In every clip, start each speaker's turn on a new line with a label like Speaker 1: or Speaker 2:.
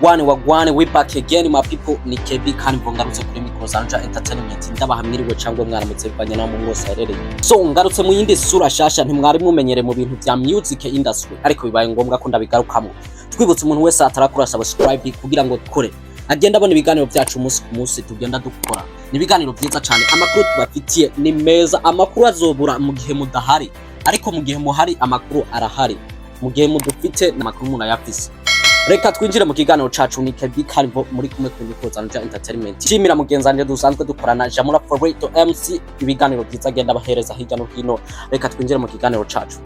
Speaker 1: Wagwane we back again my people, ni KB kandi ngarutse kuri Microzanja Entertainment ndabahamiriwe cyangwa mwaramutse bivanye na mu mwose yarereye. So ngarutse mu yindi sura shasha ntimwari mumenyere mu bintu bya music industry, ariko bibaye ngombwa ko ndabigarukamo. Twibutse umuntu wese atarakora subscribe kugira ngo dukore agenda abona ibiganiro byacu umunsi ku munsi tugenda dukora. Ni ibiganiro byiza cyane, amakuru tubafitiye ni meza, amakuru azobura mu gihe mudahari, ariko mu gihe muhari amakuru arahari, mu gihe mudufite n'amakuru umuntu ayafise. Reka twinjire mu kiganiro cacu ni KB Calvo muri kumwe kuri Microzanja Entertainment. Shimira mugenzanje dusanzwe dukorana Jamura Favorite MC, ibiganiro byiza agenda bahereza hirya no hino. Reka twinjire mu kiganiro cacu.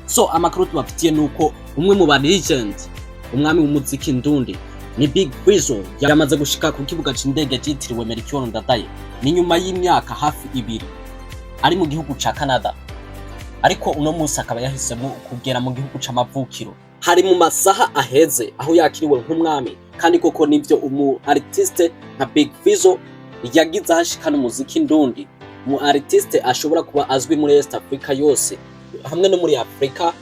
Speaker 1: So amakuru tubafitiye nuko umwe mu ba legend, umwami w'umuziki ndundi ni Big Fizzo yamaze gushika ku kibuga c'indege cyitiriwe Chameleone ndadaye. Ni nyuma y'imyaka hafi ibiri ari mu gihugu ca Canada, ariko uno munsi akaba yahisemo kugera mu gihugu c'amavukiro. Hari mu masaha aheze aho yakiriwe Nkumwami, kandi koko nivyo umu artiste nka Big Fizzo yagize hashika n'umuziki ndundi, mu artiste ashobora kuba azwi muri East Africa yose hamwe no muri Africa,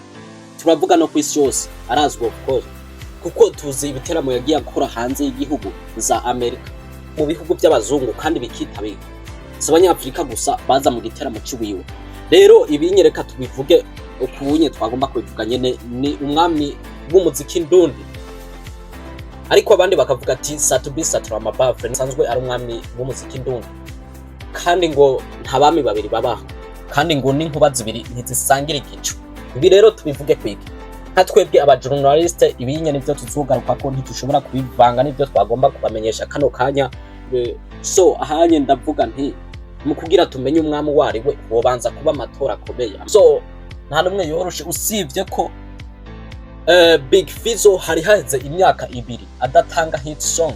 Speaker 1: turavuga no kw'isi yose arazwi of course, kuko tuzi ibiteramo yagiye akora hanze y'igihugu za Amerika mu bihugu by'abazungu kandi bikitabira. Si abanyafrika gusa baza mu giteramo cy'uwiwe. Rero ibinyereka tubivuge ukunye twagomba kubivuga nyene, ni umwami w'umuziki ndundi, ariko abandi bakavuga ati Satubi Saturama Bafre nsanzwe ari umwami w'umuziki ndundi, kandi ngo ntabami babiri babaho, kandi ngo n'inkuba zibiri ntizisangira igicu. Ibi rero tubivuge kwiki twebwe aba journaliste, ibinye nivyo tuzugaruka ko ntitushobora kubivanga nivyo twagomba kubamenyesha kano kanya. So ahanye ndavuga nti mu kugira tumenye umwami wari we bobanza kuba amatora akomeye. So nta numwe yoroshe, usivye ko Big Fizzo hari haheze imyaka ibiri adatanga hit song.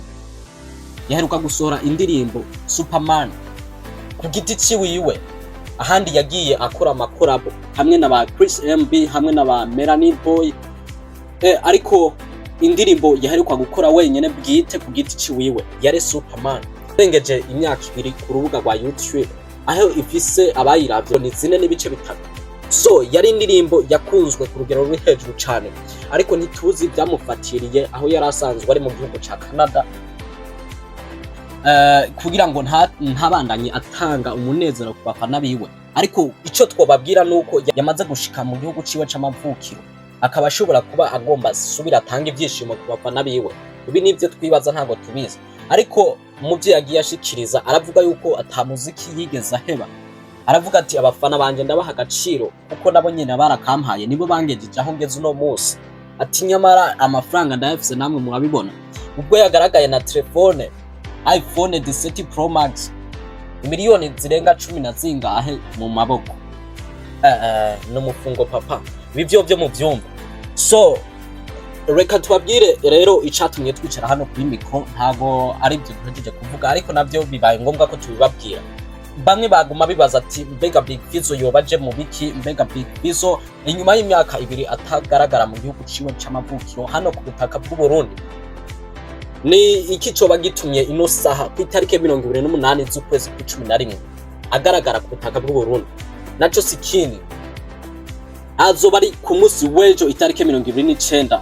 Speaker 1: Yaheruka gusohora indirimbo Superman ku giti ciwiwe, ahandi yagiye akora amakorabo hamwe na ba Chris MB hamwe na ba Melanie Boy, ariko indirimbo yaheruka gukora wenyene bwite ku giti ciwiwe yari Superman. Rengeje imyaka ibiri ku rubuga rwa YouTube, aho ifise abayiravye ni 4.3. So yari indirimbo yakunzwe ku rugero ruri hejuru cyane, ariko ntituzi byamufatiriye aho yari asanzwe ari mu gihugu ca Canada, kugira ngo ntabandanye atanga umunezero ku bafana biwe. Ariko ico twobabwira nuko yamaze gushika mu gihugu ciwe c'amavukiro, akaba ashobora kuba agomba subira atanga ivyishimo ku bafana biwe. Ibi nivyo twibaza ntago tubizi, ariko mu byo yagiye ashikiriza aravuga yuko atamuziki yigeze aheba. Aravuga ati abafana banje ndabaha agaciro kuko nabo nyene barakampaye, nibo bangejeje aho ngeze uno munsi. Ati nyamara amafaranga ndayafise namwe murabibona. Ubwo yagaragaye na telefone iPhone 17 Pro Max miliyoni zirenga 10 na zingahe mu maboko, no mufungo papa, bivyo byo mu vyumba. So reka tubabwire rero icatumye twicara hano kuri micro, ntago ari byo duhejeje kuvuga, ariko navyo bibaye ngombwa ko tubibabwira. Bamwe baguma bibaza ati mbega Big Fizzo yobaje mu biki, mbega Big Fizzo inyuma y'imyaka ibiri atagaragara mu gihugu ciwe c'amavukiro hano ku butaka bw'u Burundi, ni iki coba gitumye ino saha ku itariki 28 z'ukwezi kwa 11 agaragara ku butaka bw'u Burundi? Naco sikini azoba ari ku munsi w'ejo itariki 29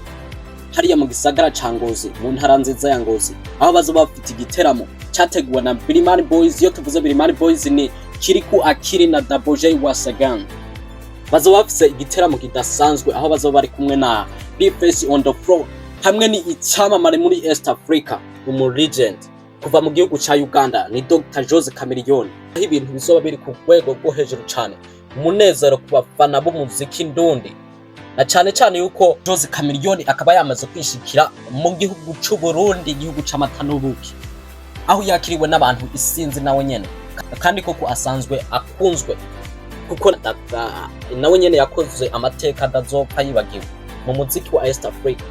Speaker 1: hariya mu gisagara ca Ngozi, mu ntara nziza ya Ngozi, aho bazoba bafite igiteramo cyateguwe na Birimani Boys. Iyo tuvuze Birimani Boys ni Kiriku Akiri na Double J Wasagan. Bazoba bafise igiteramo kidasanzwe, aho bazoba bari kumwe na B-Face on the floor, hamwe ni icamamare muri East Africa, umu legend kuva mu gihugu ca Uganda ni Dr. Jose Chameleone. Aho ibintu bizoba biri ku rwego rwo hejuru cyane, umunezero ku bafana b'umuziki ndundi, na cyane cyane yuko Jose Chameleone akaba yamaze kwishikira mu gihugu c'u Burundi, igihugu c'amata n'ubuki, aho yakiriwe n'abantu isinzi nawe nyene, kandi koko asanzwe akunzwe kuko nawe nyene yakoze amateka adazopfa yibagiwe mu muziki wa East Africa,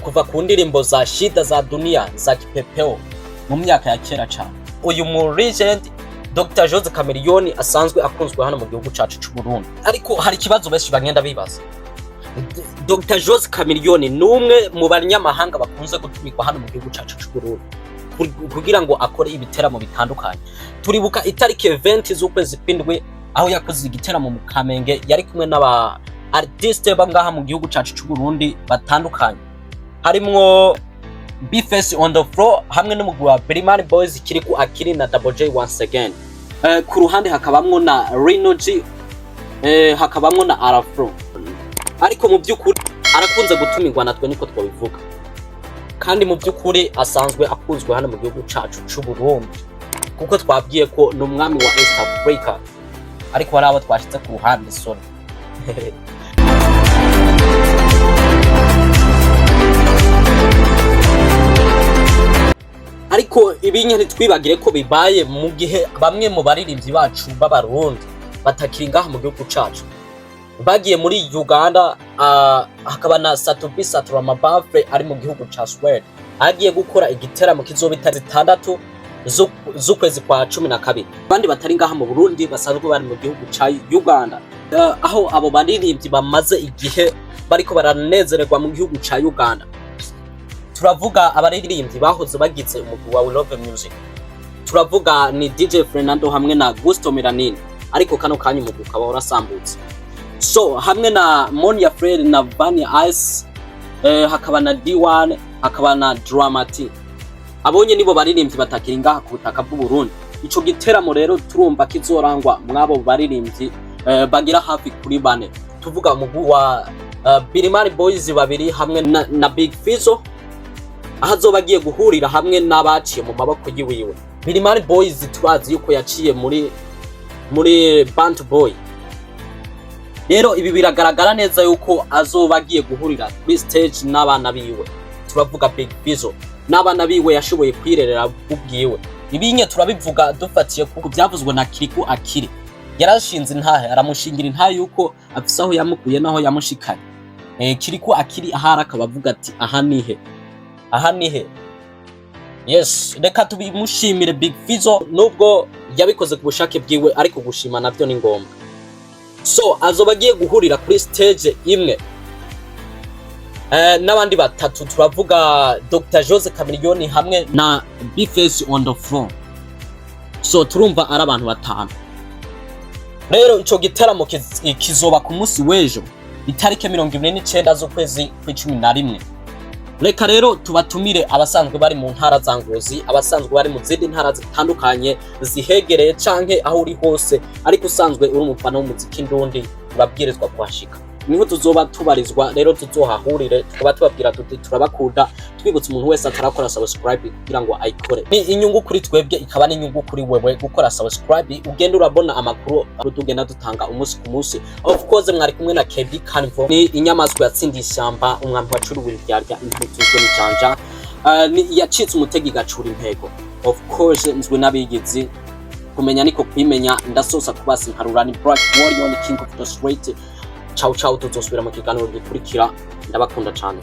Speaker 1: kuva ku ndirimbo za Shida za Dunia za Kipepeo mu myaka ya kera cyane. Uyu mu legend Dr. Jose Chameleone asanzwe akunzwe hano mu gihugu cacu c'u Burundi, ariko hari kibazo benshi bagenda bibaza. Dr. Jose Chameleone numwe mu banyamahanga bakunze gutumikwa hano mu gihugu cacu c'u Burundi. kugira ngo akore ibiteramo bitandukanye. Turibuka itariki 20 z'ukwezi kw'indwi aho yakoze igiteramo mu Kamenge yari kumwe n'aba artiste bangaha mu gihugu cacu c'u Burundi batandukanye, harimwo B-Face on the floor hamwe n'umugwi wa Ibiri Boys Kiriku Akiri na Double J once again. Ku ruhande hakabamwo na Rino G, hakabamwo na Arafro. Ariko mu by'ukuri arakunze gutumirwa natwe niko twabivuga, kandi mu by'ukuri asanzwe akunzwe hano mu gihugu cacu c'u Burundi kuko twabwiye ko n'umwami wa East Africa, ariko hari abo twashitse ku ruhande sore. Ariko ibinye ntitwibagire ko bibaye mu gihe bamwe mu baririmbyi bacu b'abarundi batakiri ngaha mu gihugu cacu, bagiye muri Uganda. Hakaba na Satubi Saturama Bafre ari mu gihugu ca Sweden, agiye gukora igiteramo kizobita 6 z'ukwezi kwa 12. Bandi batari ngaha mu Burundi basanzwe bari mu gihugu ca Uganda, aho abo baririmbyi bamaze igihe bariko baranezererwa mu gihugu ca Uganda. Turavuga abaririmbyi bahoze bagize umugwi wa We Love Music, turavuga ni DJ Fernando hamwe na Gusto Melanine, ariko kano kanya umugwi ukaba warasambutse. So hamwe na Monia Fred na Vania Ice, hakaba na D1, hakaba na Dramati. Abonye nibo baririmbyi batakiri ngaha ku butaka bw'u Burundi. Ico giteramo rero turumva kizorangwa mwabo baririmbyi bagira hafi kuri 4. Tuvuga umugwi wa Ibiri Boys babiri hamwe na Big Fizzo, ahazoba agiye guhurira hamwe n'abaciye mu maboko yiwiwe. Ibiri Boys twazi yuko yaciye muri Band Boy. Rero ibi biragaragara neza yuko azoba agiye guhurira kuri stage n'abana biwe. Turavuga Big Fizzo n'abana biwe yashoboye kwirerera ubwiwe. Ibinye turabivuga dufatiye ku byavuzwe na Kiriku Akiri. Yarashinze intahe, aramushingira intahe yuko afise aho yamukuye naho yamushikanye. Kiriku Akiri ahara akabavuga ati aha nihe. Yes, reka tubimushimire Big Fizzo nubwo yabikoze ku bushake bwiwe, ariko gushima navyo ni ngombwa. So azoba agiye guhurira kuri stage imwe n'abandi batatu, turavuga Dr. Jose Chameleone hamwe na B-Face on the floor. So turumva ari abantu batanu. Rero ico gitaramo kizoba ku munsi w'ejo itariki 29 z'ukwezi kwa11. Reka rero tubatumire abasanzwe bari mu ntara za Ngozi, abasanzwe bari mu zindi ntara zitandukanye zihegereye canke aho uri hose, ariko usanzwe uri umufana w'umuziki ndundi urabwirizwa kuhashika. Niho tuzoba tubarizwa, rero tuzohahurire tukaba tubabwira tuti turabakunda, twibutse umuntu wese atarakora subscribe kugira ngo ayikore. Ni inyungu kuri twebwe, ikaba ni inyungu kuri wewe gukora subscribe, ugenda urabona amakuru tugenda dutanga umunsi ku munsi. Of course mwari kumwe na KB Carnival, ni inyamaswa yatsindiye ishyamba, umwami wacuruwe ibyarya intutuzwe n'icanja, ni yacitse umutegi gacura intego. Of course nzwe nabigizi kumenya niko kwimenya, ndasosa kubasi nkarura. Ni Black Warrior, ni King of the Street. Ciao tuzosubira mu kiganiro gikurikira, ndabakunda cyane.